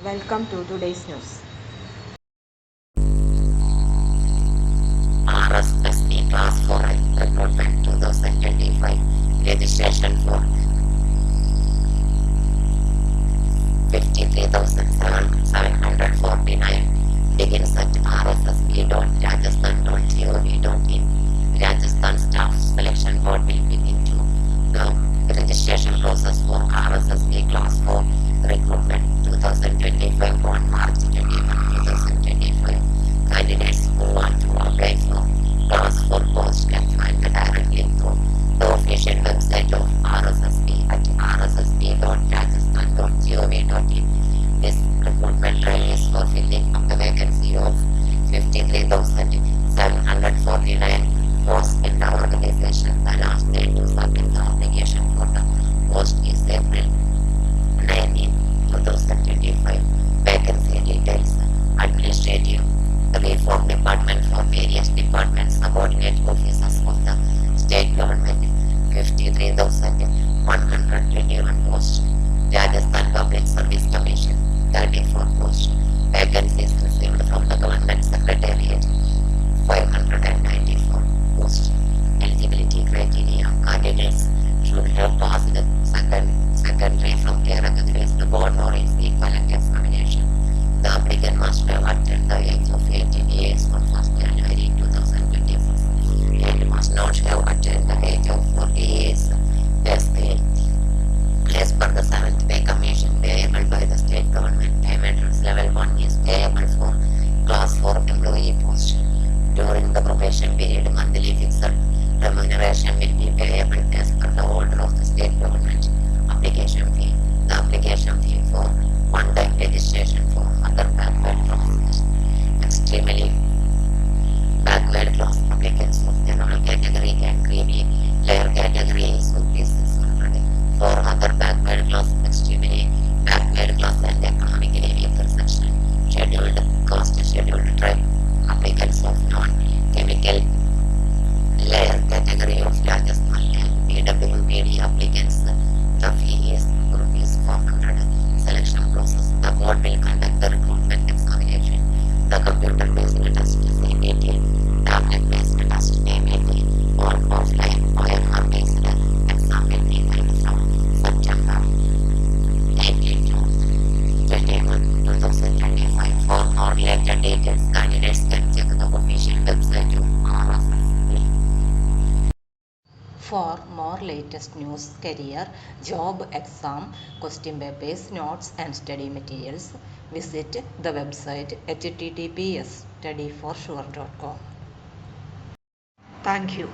Welcome to today's news. RSSB Class IV Recruitment 2025 registration for 53,749 begins at rssb.rajasthan.gov.in. Rajasthan Staff Selection Board will begin to the registration process for RSSB Class IV Recruitment 2025 on March 21, 2025. Candidates who want to apply for Class 4 post can find the direct link to the official website of RSSB at rssb.rajasthan.gov.in. This recruitment drive is for filling up the vacancy of 53,749 posts in the organization. The last date to submit the application for the post is April 19, 2025. Vacancy details: Administrative Reform Department for various departments, subordinate officers of the state government, 53,121 posts. Rajasthan Public Service Commission, 34 posts. Vacancies received from the Government Secretariat, 594 posts. Eligibility criteria: candidates should have passed the secondary from a recognized board or its equivalent examination. The applicant must have attained the age of 18 years on 1st January 2026 and must not have attained the age of 40 years. Pay scale: as per the 7th Pay Commission payable by the state government, payment level 1 is payable for Class 4 employee post. During the probation period, monthly fixed remuneration will be payable as per the order of the state government. Application fee: the application fee for one-time registration for other backward class, extremely backward class applicants of general category and creamy layer category is ₹600. For other backward class, extremely backward class and economically weaker section, scheduled caste, scheduled tribe applicants of non-chemical layer category of Rajasthan and PWPD applicants, the fee is ₹400. Selection process: the board will conduct the recruitment examination. The computer-based test CBT, tablet-based test ABT, or offline OMR-based exam will be held from September 18 to 21, 2025. For more related details, candidates can check the official website of RSSB. For more latest news, career, job, exam, question papers, notes and study materials, visit the website https://studyforsure.com. Thank you.